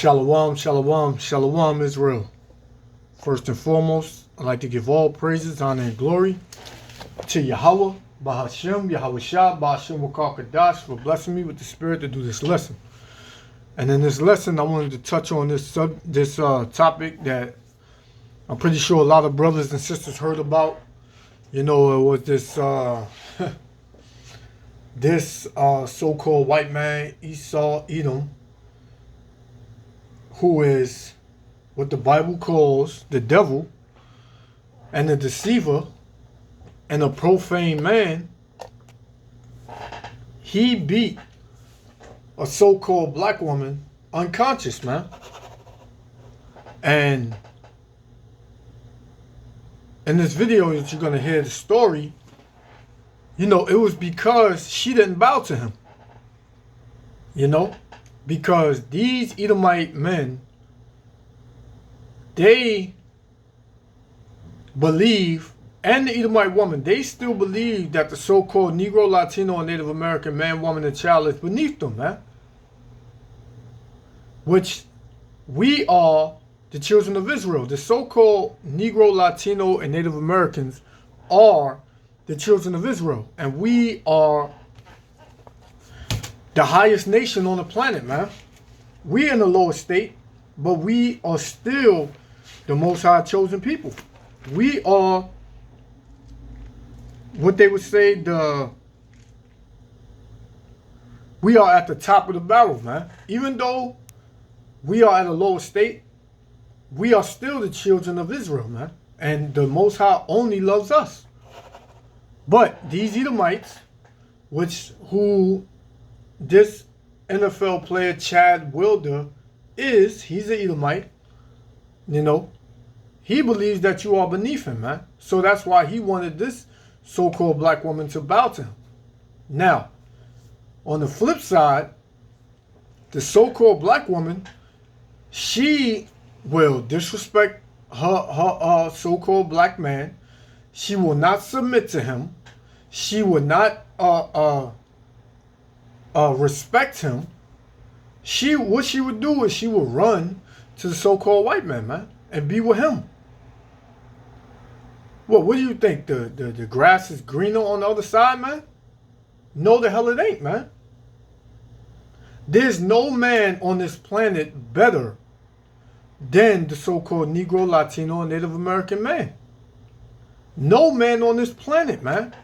Shalom, shalom, shalom, Israel. First and foremost, I'd like to give all praises, honor, and glory to Yahweh, Bahashem, Yahweh Shah, Bahashem Wakar for blessing me with the spirit to do this lesson. And in this lesson, I wanted to touch on this topic that I'm pretty sure a lot of brothers and sisters heard about. You know, it was this this so-called white man, Esau, Edom, who is what the Bible calls the devil and the deceiver and a profane man. He beat a so-called black woman unconscious, man. And in this video that you're going to hear the story, you know, it was because she didn't bow to him. You know, because these Edomite men, they believe, and the Edomite woman, they still believe that the so-called Negro, Latino, and Native American man, woman, and child is beneath them, man. Which we are the children of Israel. The so-called Negro, Latino, and Native Americans are the children of Israel. And we are the highest nation on the planet, man. We're in the lowest state, but we are still the Most High chosen people. We are what they would say we are at the top of the barrel, man. Even though we are at a lower state, we are still the children of Israel, man. And the Most High only loves us. But these Edomites, who this NFL player Chad Wilder he's an Edomite, you know, he believes that you are beneath him, man. So that's why he wanted this so-called black woman to bow to him. Now, on the flip side, the so-called black woman, she will disrespect her so-called black man. She will not submit to him. She will not respect him. What she would do is she would run to the so-called white man, and be with him. Well, what do you think? The grass is greener on the other side, man? No, the hell it ain't, man. There's no man on this planet better than the so-called Negro, Latino, and Native American man. No man on this planet, man.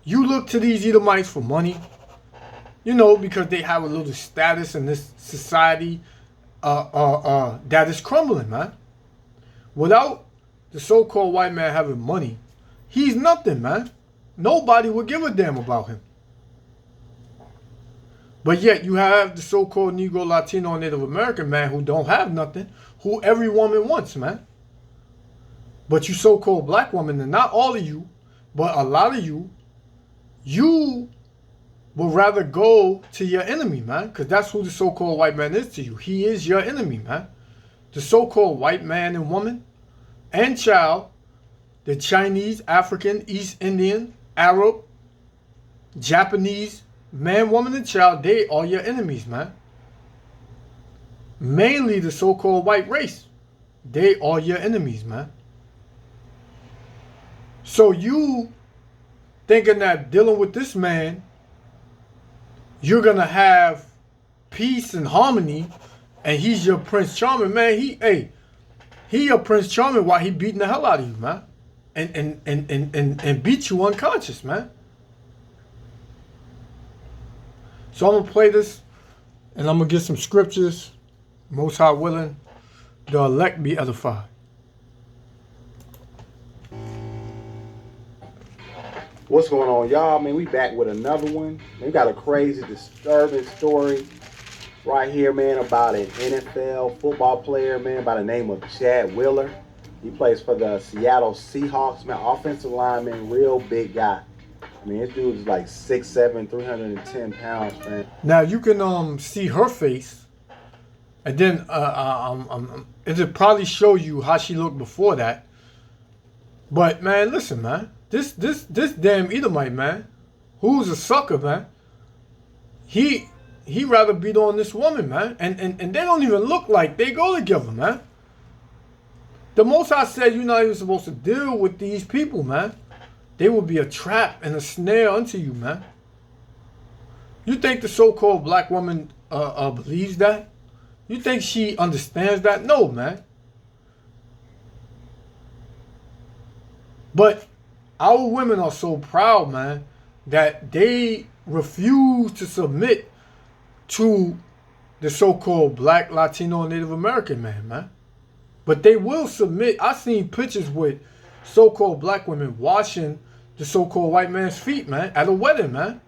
You look to these Edomites for money, you know, because they have a little status in this society that is crumbling, man. Without the so-called white man having money, he's nothing, man. Nobody would give a damn about him. But yet you have the so-called Negro, Latino, and Native American man who don't have nothing, who every woman wants, man. But you so-called black women, and not all of you, but a lot of you would rather go to your enemy, man. Because that's who the so-called white man is to you. He is your enemy, man. The so-called white man and woman and child, the Chinese, African, East Indian, Arab, Japanese, man, woman, and child, they are your enemies, man. Mainly the so-called white race. They are your enemies, man. So you thinking that dealing with this man, you're going to have peace and harmony, and he's your Prince Charming, man. He your Prince Charming while he beating the hell out of you, man. And beat you unconscious, man. So I'm going to play this, and I'm going to get some scriptures. Most High willing, the elect be edified. What's going on, y'all? Man, we back with another one. We got a crazy, disturbing story right here, man, about an NFL football player, man, by the name of Chad Wheeler. He plays for the Seattle Seahawks, man, offensive lineman, real big guy. I mean, this dude is like 6'7", 310 pounds, man. Now, you can see her face, and then it'll probably show you how she looked before that. But, man, listen, man. This damn Edomite, man, who's a sucker, man. He he rather beat on this woman, man. And they don't even look like they go together, man. The Most High said you're not even supposed to deal with these people, man. They will be a trap and a snare unto you, man. You think the so-called black woman believes that? You think she understands that? No, man. But our women are so proud, man, that they refuse to submit to the so-called black, Latino, Native American man. But they will submit. I seen pictures with so-called black women washing the so-called white man's feet, man, at a wedding, man.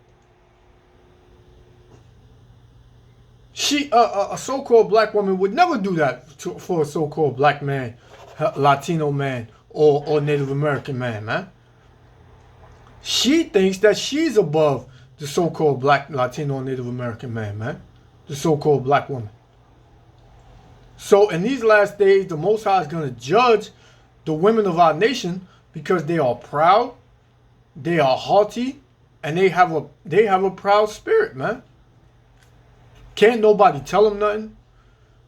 A so-called black woman would never do that for a so-called black man, Latino man, or Native American man. She thinks that she's above the so-called black, Latino, Native American man. The so-called black woman. So in these last days, the Most High is going to judge the women of our nation because they are proud, they are haughty, and they have a proud spirit, man. Can't nobody tell them nothing.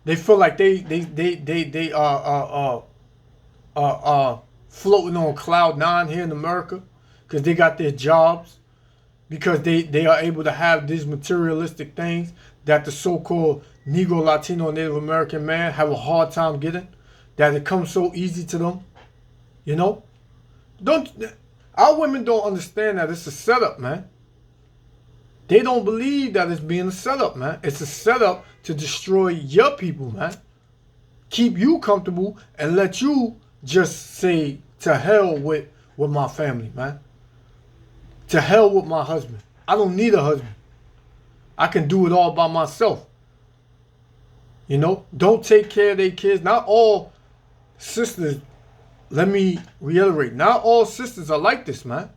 They feel like they are floating on cloud nine here in America because they got their jobs, because they are able to have these materialistic things that the so-called Negro, Latino, Native American man have a hard time getting, that it comes so easy to them. You know? Our women don't understand that it's a setup, man. They don't believe that it's being a setup, man. It's a setup to destroy your people, man. Keep you comfortable and let you just say, to hell with my family, man. To hell with my husband. I don't need a husband. I can do it all by myself. You know, don't take care of their kids. Not all sisters, let me reiterate, not all sisters are like this, man.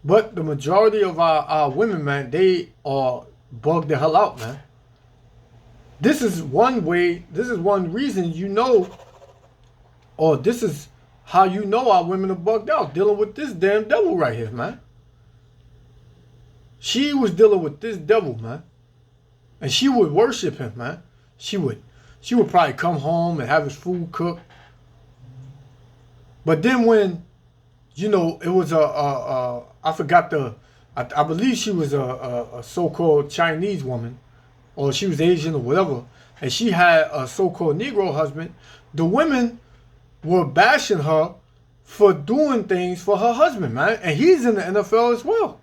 But the majority of our women, man, they are bugged the hell out, man. This is one way, this is one reason you know, or this is how you know our women are bugged out, dealing with this damn devil right here, man. She was dealing with this devil, man. And she would worship him, man. She would probably come home and have his food cooked. But then when, you know, it was I forgot I believe she was a so-called Chinese woman, or she was Asian or whatever, and she had a so-called Negro husband, the women were bashing her for doing things for her husband, man. And he's in the NFL as well.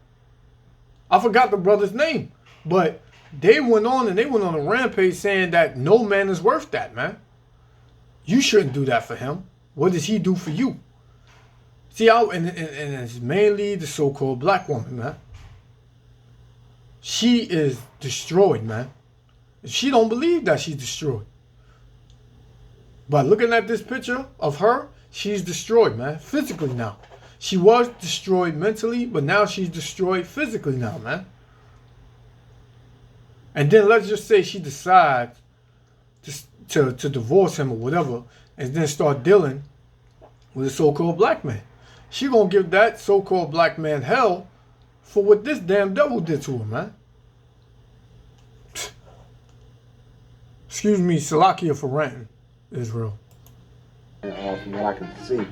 I forgot the brother's name, but they went on a rampage saying that no man is worth that, man. You shouldn't do that for him. What does he do for you? See, and it's mainly the so-called black woman, man. She is destroyed, man. She don't believe that she's destroyed. But looking at this picture of her, she's destroyed, man. Physically now. She was destroyed mentally, but now she's destroyed physically now, man. And then let's just say she decides to divorce him or whatever, and then start dealing with a so-called black man. She gonna give that so-called black man hell for what this damn devil did to her, man. Excuse me, Salakia for ranting, Israel. From what I can see.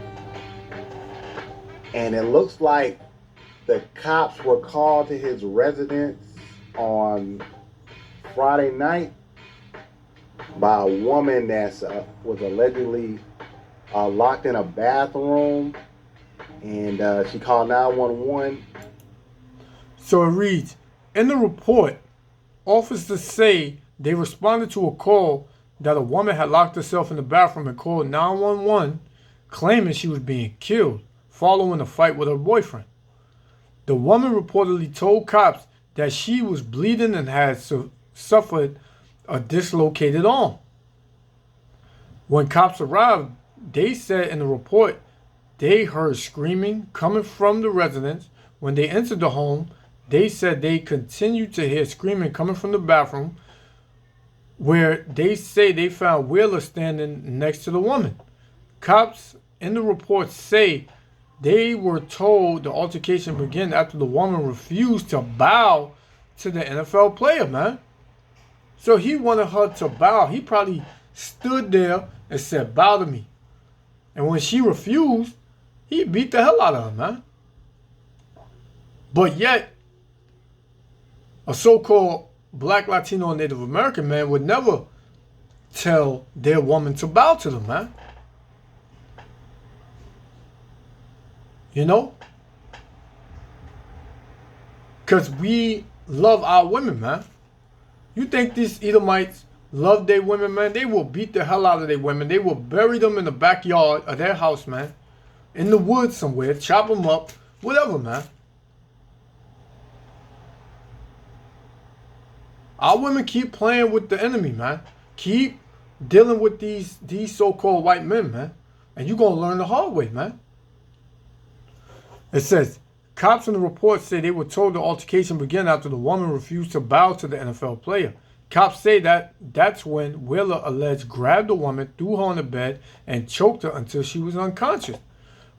And it looks like the cops were called to his residence on Friday night by a woman that was allegedly locked in a bathroom, and she called 911. So it reads, in the report, officers say they responded to a call that a woman had locked herself in the bathroom and called 911, claiming she was being killed following a fight with her boyfriend. The woman reportedly told cops that she was bleeding and had suffered a dislocated arm. When cops arrived, they said in the report they heard screaming coming from the residence. When they entered the home, they said they continued to hear screaming coming from the bathroom, where they say they found Wheeler standing next to the woman. Cops in the report say they were told the altercation began after the woman refused to bow to the NFL player, man. So he wanted her to bow. He probably stood there and said, bow to me. And when she refused, he beat the hell out of her, man. But yet, a so-called black, Latino, and Native American man would never tell their woman to bow to them, man. You know? Because we love our women, man. You think these Edomites love their women, man? They will beat the hell out of their women. They will bury them in the backyard of their house, man. In the woods somewhere. Chop them up. Whatever, man. Our women keep playing with the enemy, man. Keep dealing with these so-called white men, man. And you're going to learn the hard way, man. It says, cops in the report say they were told the altercation began after the woman refused to bow to the NFL player. Cops say that's when Wheeler alleged grabbed the woman, threw her on the bed, and choked her until she was unconscious.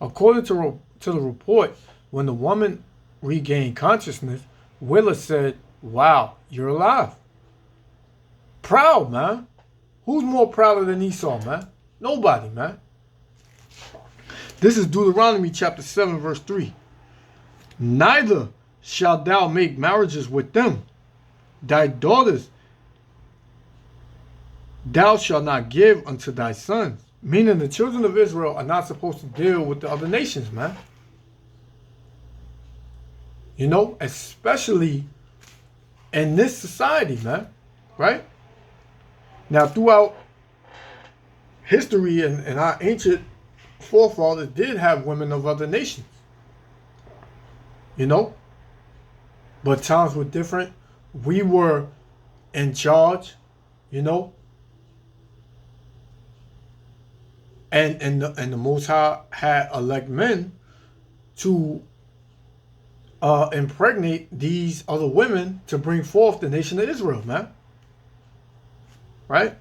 According to the report, when the woman regained consciousness, Wheeler said, wow, you're alive. Proud, man. Who's more prouder than Esau, man? Nobody, man. This is Deuteronomy chapter 7, verse 3. Neither shalt thou make marriages with them. Thy daughters thou shalt not give unto thy sons. Meaning the children of Israel are not supposed to deal with the other nations, man. You know, especially in this society, man. Right? Now, throughout history and our ancient forefathers did have women of other nations. You know? But times were different. We were in charge, you know? And the Most High had elect men to impregnate these other women to bring forth the nation of Israel, man. Right?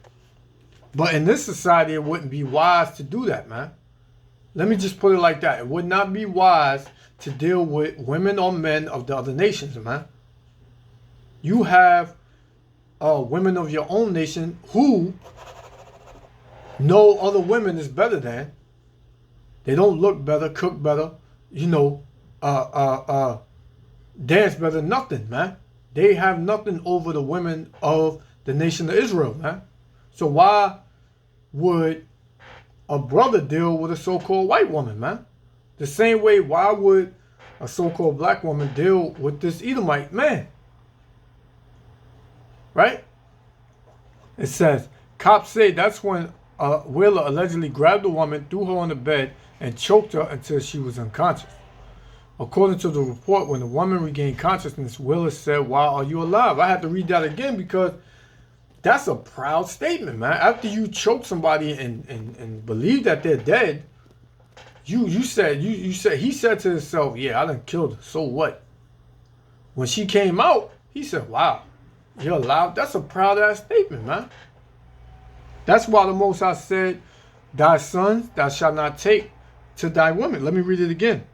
But in this society, it wouldn't be wise to do that, man. Let me just put it like that. It would not be wise to deal with women or men of the other nations, man. You have women of your own nation who no other women is better than. They don't look better, cook better, you know, dance better, nothing, man. They have nothing over the women of the nation of Israel, man. So why would a brother deal with a so-called white woman, man? The same way, why would a so-called black woman deal with this Edomite man? Right? It says, cops say that's when Wheeler allegedly grabbed the woman, threw her on the bed, and choked her until she was unconscious. According to the report, when the woman regained consciousness, Wheeler said, wow, are you alive? I had to read that again because that's a proud statement, man. After you choke somebody and believe that they're dead, he said to himself, yeah, I done killed her. So what? When she came out, he said, wow, you're alive. That's a proud ass statement, man. That's why the Most High said, thy sons thou shalt not take to thy women. Let me read it again.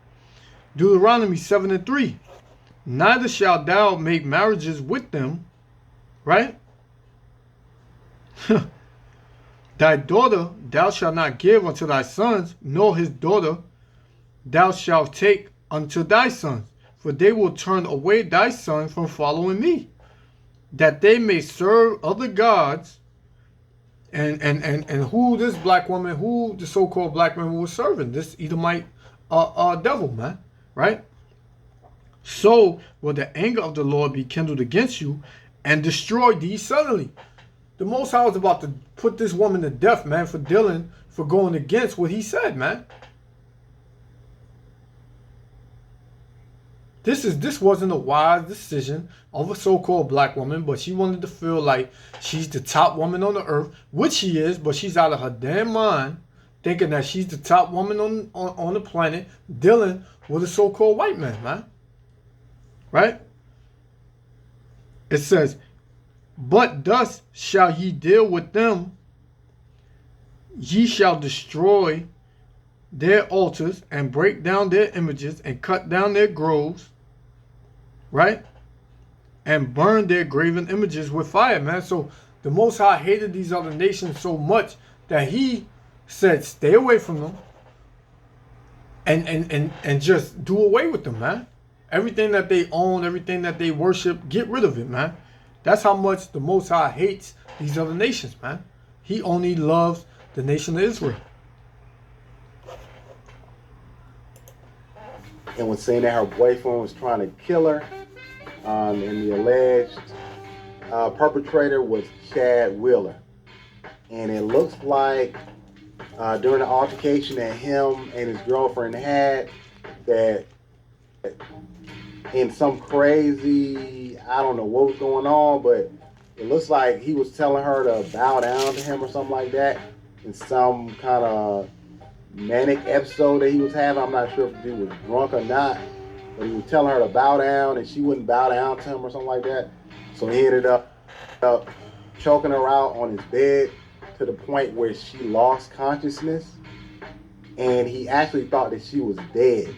Deuteronomy 7 and 3. Neither shalt thou make marriages with them, right? Thy daughter thou shalt not give unto thy sons, nor his daughter thou shalt take unto thy sons, for they will turn away thy son from following me, that they may serve other gods. And who this black woman, who the so-called black woman was serving, this Edomite devil, man, right? So will the anger of the Lord be kindled against you and destroy thee suddenly. The Most High was about to put this woman to death, man, for going against what he said, man. This wasn't a wise decision of a so-called black woman, but she wanted to feel like she's the top woman on the earth, which she is, but she's out of her damn mind, thinking that she's the top woman on the planet, dealing with a so-called white man, man. Right? It says, but thus shall ye deal with them. Ye shall destroy their altars and break down their images and cut down their groves. Right? and burned their graven images with fire, man. So the Most High hated these other nations so much that he said, stay away from them and just do away with them, man. Everything that they own, everything that they worship, get rid of it, man. That's how much the Most High hates these other nations, man. He only loves the nation of Israel. And was saying that her boyfriend was trying to kill her. And the alleged perpetrator was Chad Wheeler. And it looks like during the altercation that him and his girlfriend had, that in some crazy, I don't know what was going on, but it looks like he was telling her to bow down to him or something like that in some kind of manic episode that he was having. I'm not sure if he was drunk or not, but he was telling her to bow down and she wouldn't bow down to him or something like that. So he ended up choking her out on his bed to the point where she lost consciousness, and he actually thought that she was dead.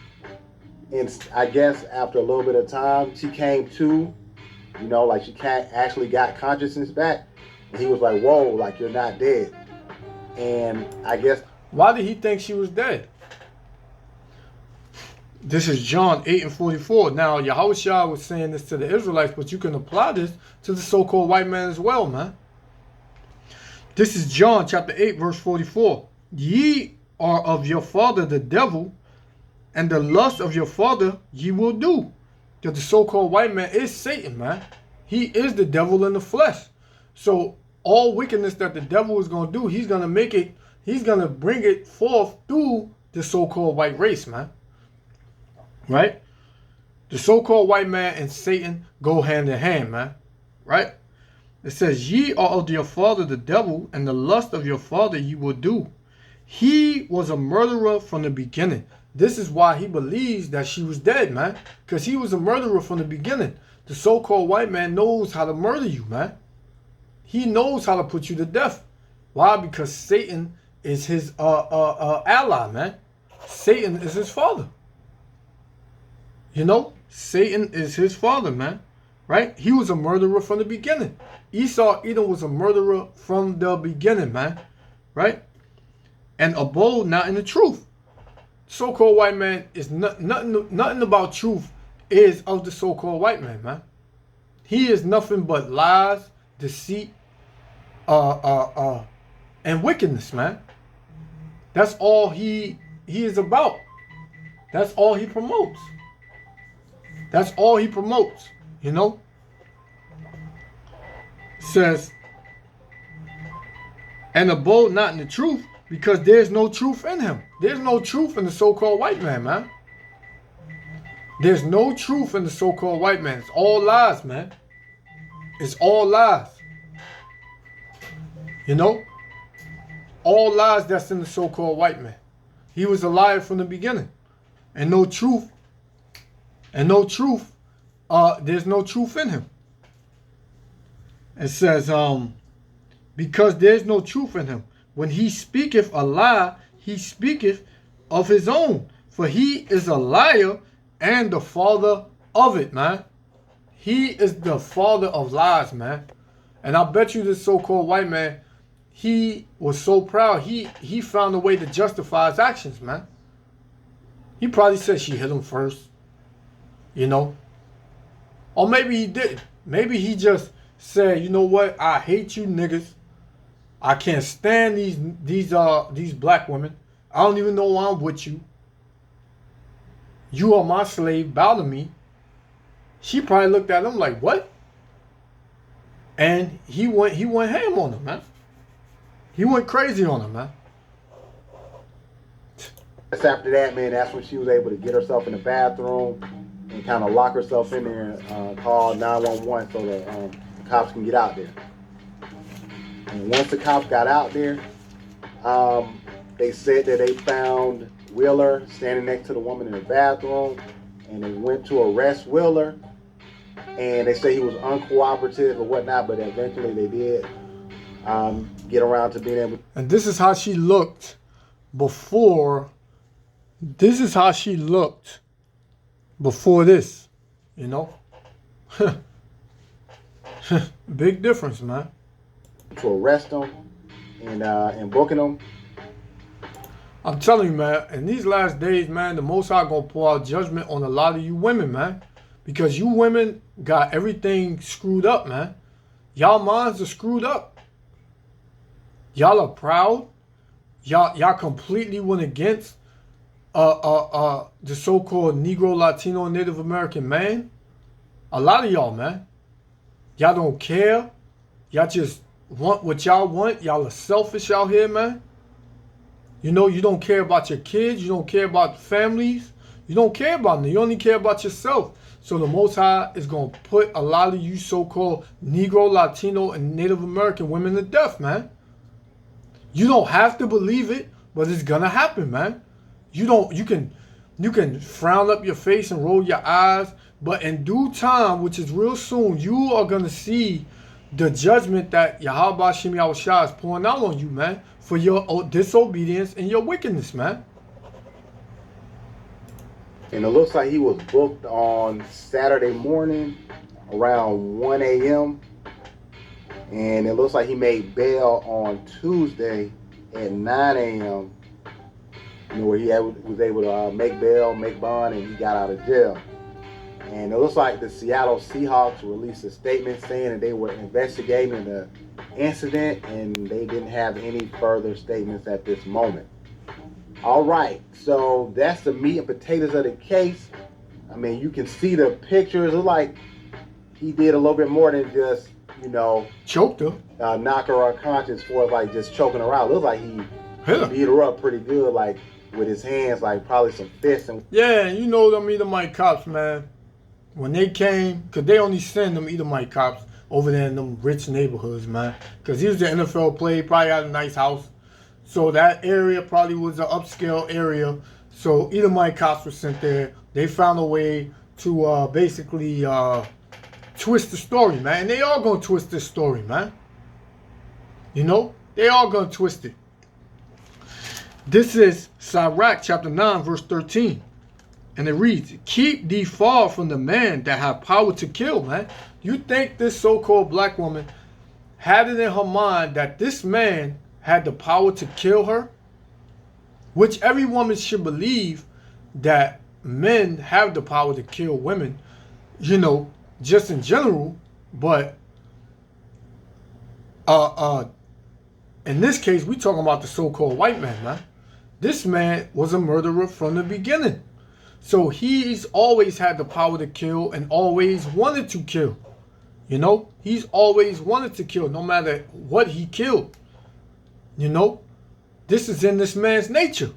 And I guess after a little bit of time, she came to, you know, like she actually got consciousness back. And he was like, whoa, like you're not dead. And I guess... Why did he think she was dead? This is John 8:44. Now, Yahushua was saying this to the Israelites, but you can apply this to the so-called white man as well, man. This is John chapter 8, verse 44. Ye are of your father the devil, and the lust of your father ye will do. That the so-called white man is Satan, man. He is the devil in the flesh. So all wickedness that the devil is going to do, he's going to bring it forth through the so-called white race, man. Right? The so-called white man and Satan go hand in hand, man. Right? It says, ye are of your father the devil, and the lust of your father ye will do. He was a murderer from the beginning. This is why he believes that she was dead, man. Because he was a murderer from the beginning. The so-called white man knows how to murder you, man. He knows how to put you to death. Why? Because Satan is his ally, man. Satan is his father. You know? Satan is his father, man. Right? He was a murderer from the beginning. Esau, Edom was a murderer from the beginning, man. Right? And abode not in the truth. So-called white man is nothing about truth is of the so-called white man, man. He is nothing but lies, deceit, and wickedness, man. That's all he is about. That's all he promotes. That's all he promotes, you know? It says, and abode not in the truth, because there's no truth in him. There's no truth in the so-called white man, man. There's no truth in the so-called white man. It's all lies, man. It's all lies. You know? All lies that's in the so-called white man. He was a liar from the beginning. And no truth. And no truth. There's no truth in him. It says, because there's no truth in him. When he speaketh a lie, he speaketh of his own. For he is a liar and the father of it, man. He is the father of lies, man. And I bet you this so-called white man, he was so proud. He found a way to justify his actions, man. He probably said she hit him first. You know? Or maybe he didn't. Maybe he just said, you know what? I hate you niggas. I can't stand these black women. I don't even know why I'm with you. You are my slave. Bow to me. She probably looked at him like, what? And he went ham on her, man. He went crazy on her, man. After that, man, that's when she was able to get herself in the bathroom and kind of lock herself in there and call 911 so the cops can get out there. And once the cops got out there, they said that they found Wheeler standing next to the woman in the bathroom, and they went to arrest Wheeler, and they say he was uncooperative or whatnot, but eventually they did get around to being able. And this is how she looked before. This is how she looked before this, you know. Big difference, man. To arrest them and booking them. I'm telling you, man, in these last days, man, the Most High gonna pour out judgment on a lot of you women, man. Because you women got everything screwed up, man. Y'all minds are screwed up. Y'all are proud. Y'all completely went against the so-called Negro, Latino, and Native American man. A lot of y'all, man. Y'all don't care. Y'all just want what y'all want. Y'all are selfish out here, man. You know, you don't care about your kids. You don't care about families. You don't care about them. You only care about yourself. So the Most High is going to put a lot of you so-called Negro, Latino, and Native American women to death, man. You don't have to believe it, but it's going to happen, man. You can frown up your face and roll your eyes, but in due time, which is real soon, you are going to see the judgment that Yahweh Shem Yahushua is pouring out on you, man, for your disobedience and your wickedness, man. And it looks like he was booked on Saturday morning around 1 a.m. And it looks like he made bail on Tuesday at 9 a.m. You know, where he was able to make bail, make bond, and he got out of jail. And it looks like the Seattle Seahawks released a statement saying that they were investigating the incident and they didn't have any further statements at this moment. All right, so that's the meat and potatoes of the case. I mean, you can see the pictures. It's like he did a little bit more than just, you know, choked her, knock her unconscious for like just choking her out. It looks like he beat her up pretty good, like with his hands, like probably some fists. And yeah, you know them Edomite cops, man. When they came, because they only send them Edomite cops over there in them rich neighborhoods, man. Because he was the NFL player, probably had a nice house. So that area probably was an upscale area. So Edomite cops were sent there. They found a way to basically twist the story, man. And they all gonna twist this story, man. You know? They all gonna twist it. This is Sirach chapter 9, verse 13. And it reads, keep thee far from the man that have power to kill, man. You think this so-called black woman had it in her mind that this man had the power to kill her? Which every woman should believe that men have the power to kill women, you know, just in general. But in this case, we talking about the so-called white man, man. This man was a murderer from the beginning. So he's always had the power to kill and always wanted to kill. You know, he's always wanted to kill no matter what he killed. You know, this is in this man's nature.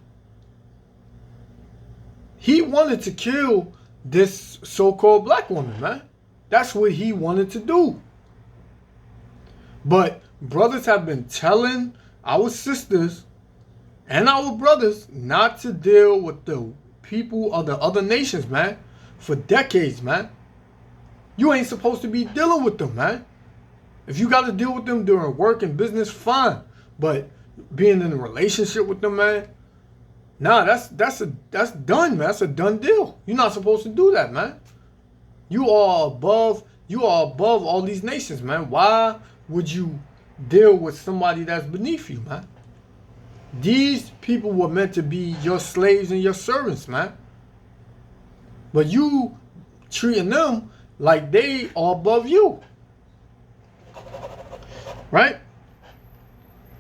He wanted to kill this so-called black woman, man. That's what he wanted to do. But brothers have been telling our sisters and our brothers not to deal with the people of the other nations, man, for decades, man. You ain't supposed to be dealing with them, man. If you got to deal with them during work and business, fine. But being in a relationship with them, man, nah, that's done, man. That's a done deal. You're not supposed to do that, man. You are above all these nations, man. Why would you deal with somebody that's beneath you, man? These people were meant to be your slaves and your servants, man. But you treating them like they are above you. Right?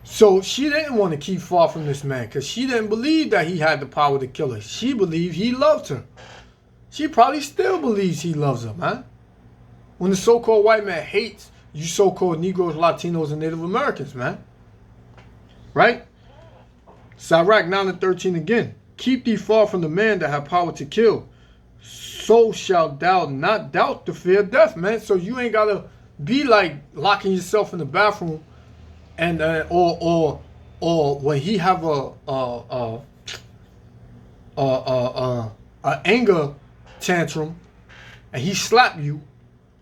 So she didn't want to keep far from this man because she didn't believe that he had the power to kill her. She believed he loved her. She probably still believes he loves her, man. When the so-called white man hates you so-called Negroes, Latinos, and Native Americans, man. Right? Sirach 9 and 13 again. Keep thee far from the man that have power to kill. So shalt thou not doubt to fear death, man. So you ain't got to be like locking yourself in the bathroom and or when he have a anger tantrum and he slap you,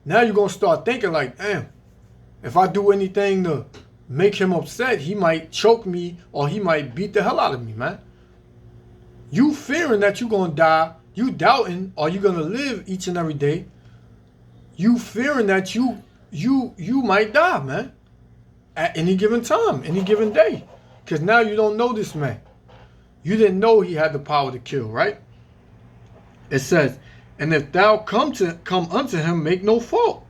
now you're gonna start thinking like, damn, if I do anything to make him upset, he might choke me or he might beat the hell out of me, man. You fearing that you're gonna die, you doubting are you gonna live each and every day, you fearing that you you might die, man, at any given time, any given day, because now you don't know this man. You didn't know he had the power to kill, right? It says, and if thou come unto him, make no fault.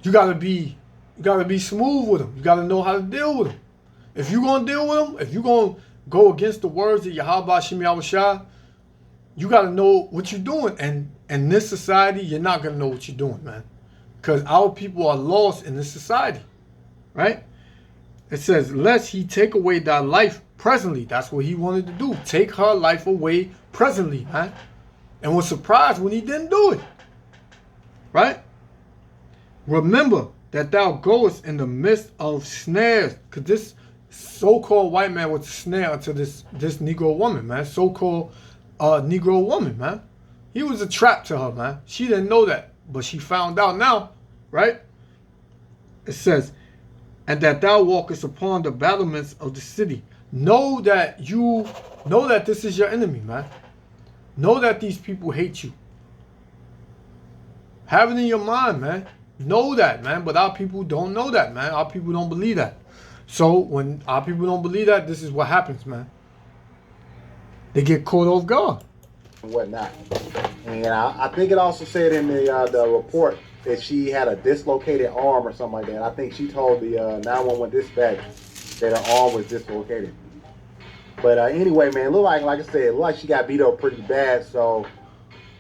You gotta be smooth with him. You gotta know how to deal with him. If you're gonna deal with him, if you're gonna go against the words of Yahweh Shem Yahushua, you gotta know what you're doing. And in this society, you're not gonna know what you're doing, man. Because our people are lost in this society. Right? It says, lest he take away thy life presently. That's what he wanted to do. Take her life away presently, man. And was surprised when he didn't do it. Right? Remember that thou goest in the midst of snares. Because this so-called white man was a snare unto this Negro woman, man. So-called Negro woman, man. He was a trap to her, man. She didn't know that. But she found out now, right? It says, and that thou walkest upon the battlements of the city. Know that this is your enemy, man. Know that these people hate you. Have it in your mind, man. Know that, man. But our people don't know that, man. Our people don't believe that. So when our people don't believe that, this is what happens, man. They get caught off guard. And whatnot. And I think it also said in the report that she had a dislocated arm or something like that. I think she told the 911 dispatch that her arm was dislocated. But anyway, man, look like I said, it looked like she got beat up pretty bad. So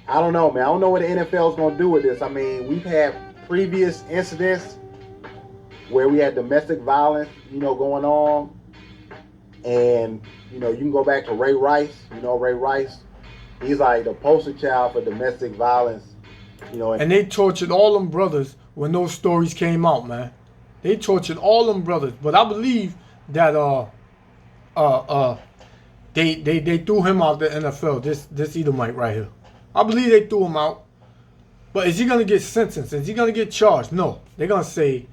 I don't know, man. I don't know what the NFL is going to do with this. I mean, we've had previous incidents where we had domestic violence, going on. And, you can go back to Ray Rice. Ray Rice, he's like the poster child for domestic violence. And they tortured all them brothers when those stories came out, man. They tortured all them brothers. But I believe that they threw him out the NFL, this Edomite right here. I believe they threw him out. But is he gonna get sentenced? Is he gonna get charged? No. They're gonna say,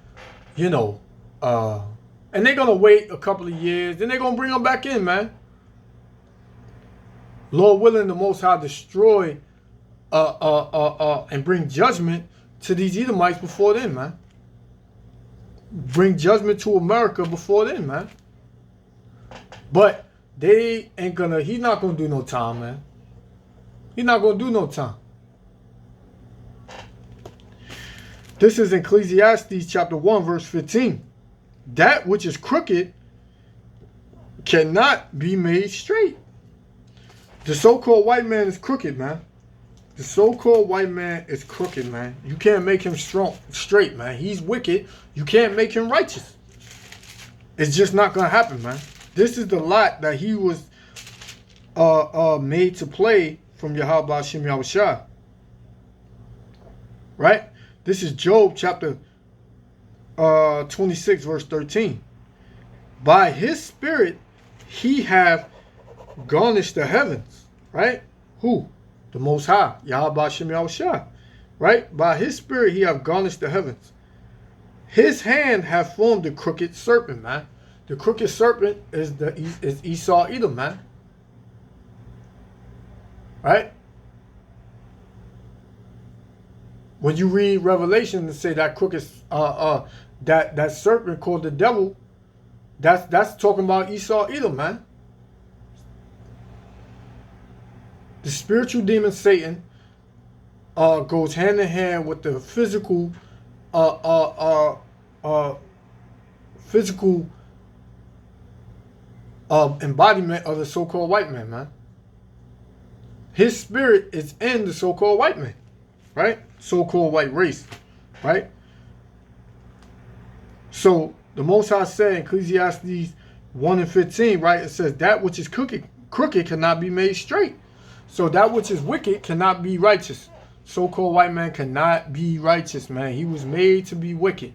and they're gonna wait a couple of years, then they're gonna bring him back in, man. Lord willing, the Most High destroy and bring judgment to these Edomites before then, man. Bring judgment to America before then, man. But he's not gonna do no time, man. He's not gonna do no time. This is Ecclesiastes chapter 1, verse 15. That which is crooked cannot be made straight. The so-called white man is crooked, man. The so-called white man is crooked, man. You can't make him straight, man. He's wicked. You can't make him righteous. It's just not going to happen, man. This is the lot that he was made to play from Yahweh Shem Yahushua. Right? This is Job chapter 26, verse 13. By his spirit he hath garnished the heavens. Right? Who? The Most High, Yahweh Shem Yahushua. Right? By his spirit he hath garnished the heavens. His hand hath formed the crooked serpent, man. The crooked serpent is Esau Edom, man. Right? When you read Revelation and say that crooked that serpent called the devil, that's talking about Esau Edom, man. The spiritual demon Satan goes hand in hand with the physical embodiment of the so-called white man, man. His spirit is in the so-called white man, right? So-called white race, right? So the Most High said in Ecclesiastes 1 and 15, right? It says that which is crooked cannot be made straight. So that which is wicked cannot be righteous. So-called white man cannot be righteous, man. He was made to be wicked,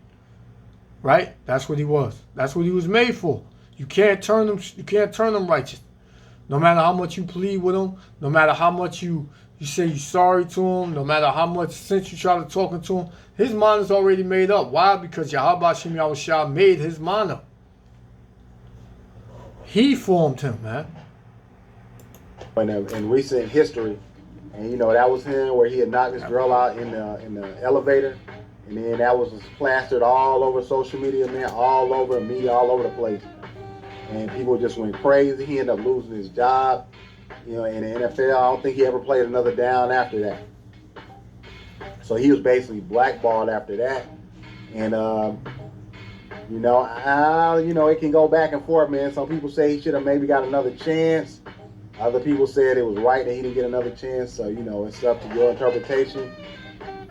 right? That's what he was. That's what he was made for. You can't turn them. You can't turn them righteous. No matter how much you plead with him, no matter how much you say you're sorry to him, no matter how much sense you try to talk to him, his mind is already made up. Why? Because Yahweh Shem Yahushua made his mind up. He formed him, man. In recent history, and that was him where he had knocked this girl out in the elevator, And then that was plastered all over social media, man, all over media, all over the place. And people just went crazy. He ended up losing his job, in the NFL. I don't think he ever played another down after that. So he was basically blackballed after that. And it can go back and forth, man. Some people say he should have maybe got another chance. Other people said it was right that he didn't get another chance. So, it's up to your interpretation.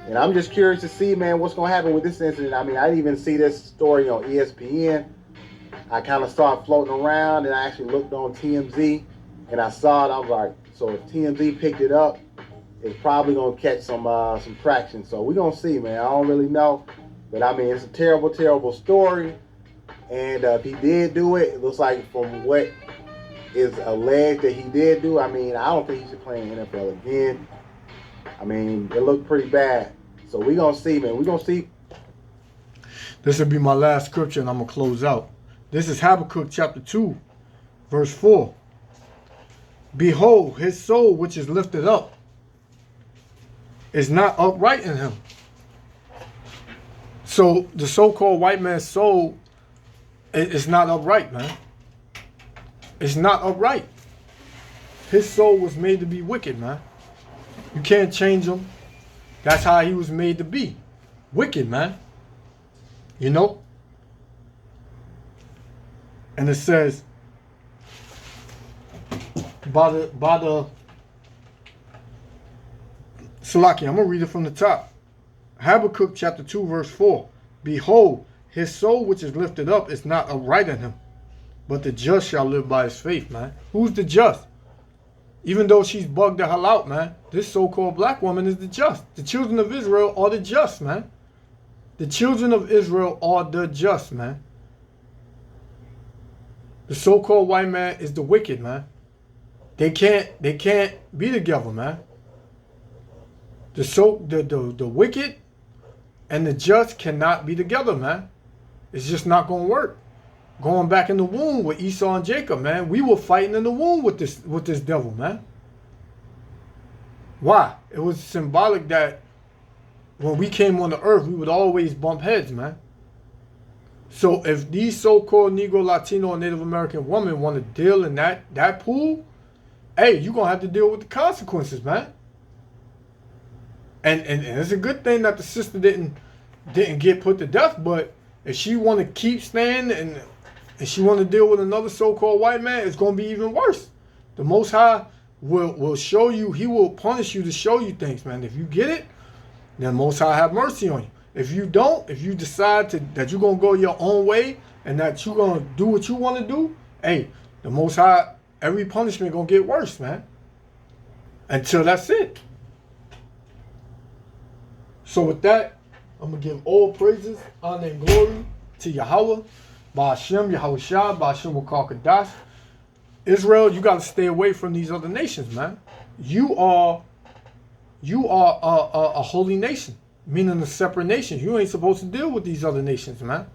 And I'm just curious to see, man, what's going to happen with this incident. I mean, I didn't even see this story on ESPN. I kind of saw it floating around, and I actually looked on TMZ, and I saw it. I was like, so if TMZ picked it up, it's probably going to catch some traction. So we're going to see, man. I don't really know. But, I mean, it's a terrible, terrible story. And if he did do it, it looks like from what is alleged that he did do, I mean, I don't think he should play in the NFL again. I mean, it looked pretty bad. So we're going to see, man. We're going to see. This will be my last scripture, and I'm going to close out. This is Habakkuk chapter 2, verse 4. Behold, his soul which is lifted up is not upright in him. So the so-called white man's soul is not upright, man. It's not upright. His soul was made to be wicked, man. You can't change him. That's how he was made to be. Wicked, man. And it says, by the Salaki, I'm going to read it from the top. Habakkuk chapter 2, verse 4. Behold, his soul which is lifted up is not upright in him, but the just shall live by his faith, man. Who's the just? Even though she's bugged the hell out, man, this so-called black woman is the just. The children of Israel are the just, man. The children of Israel are the just, man. The so-called white man is the wicked, man. They can't be together, man. The wicked and the just cannot be together, man. It's just not gonna work. Going back in the womb with Esau and Jacob, man. We were fighting in the womb with this devil, man. Why? It was symbolic that when we came on the earth, we would always bump heads, man. So if these so-called Negro, Latino, and Native American women want to deal in that pool, hey, you're going to have to deal with the consequences, man. And it's a good thing that the sister didn't get put to death, but if she want to keep staying and she want to deal with another so-called white man, it's going to be even worse. The Most High will show you, he will punish you to show you things, man. If you get it, then Most High have mercy on you. If you don't, if you decide that you're going to go your own way and that you're going to do what you want to do, hey, the Most High, every punishment going to get worse, man. Until that's it. So with that, I'm going to give all praises, honor, and glory to Yahweh, Ba'ashem, Yahushua, Ba'ashem Wakar Kadash. Israel, you got to stay away from these other nations, man. You are a holy nation, meaning a separate nation. You ain't supposed to deal with these other nations, man.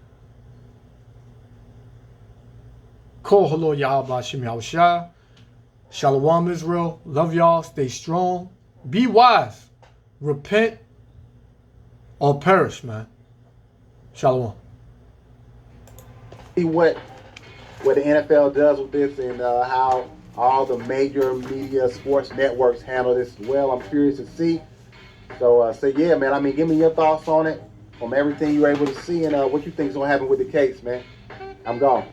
Kol Halo Yahweh Ba'ashem Yahushua. Shalom, Israel. Love y'all. Stay strong. Be wise. Repent or perish, man. Shalom. See what the NFL does with this and how all the major media sports networks handle this as well. I'm curious to see. So yeah, man. I mean, give me your thoughts on it, from everything you were able to see, and what you think is gonna happen with the case, man. I'm gone.